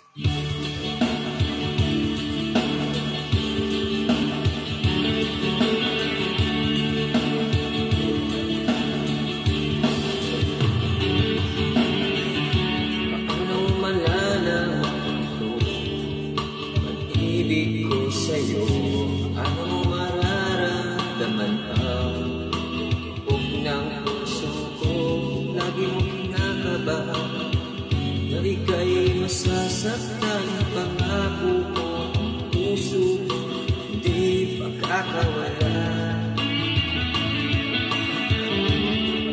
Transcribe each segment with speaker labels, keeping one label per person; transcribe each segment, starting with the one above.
Speaker 1: Paano malalaman ito, pag-ibig ko sa'yo? Paano mo mararamdaman ang hubog ng puso ko? Lagi mo kinakabahan na ika'y masasaktan. Pangako ko ang puso hindi makakawala.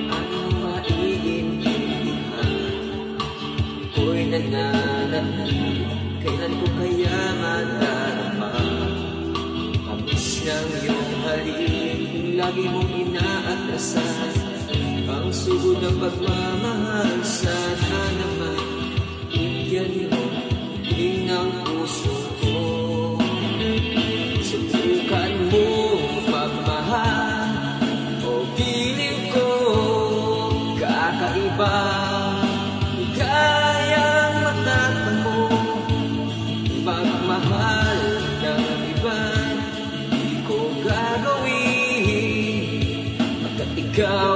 Speaker 1: Paano maiintindihan? Ako'y nananahimik, kailan ko kaya madarama? Amis ng iyong halik, lagi mong inaatrasan ang sugod ng pagmamahal. Sana naman bigyan mo din ng puso ko. Subukan mo magmahal o piling ko kakaiba. Kayang matakpan mo magmahal ng iba. Di ko gagawin pagkat ikaw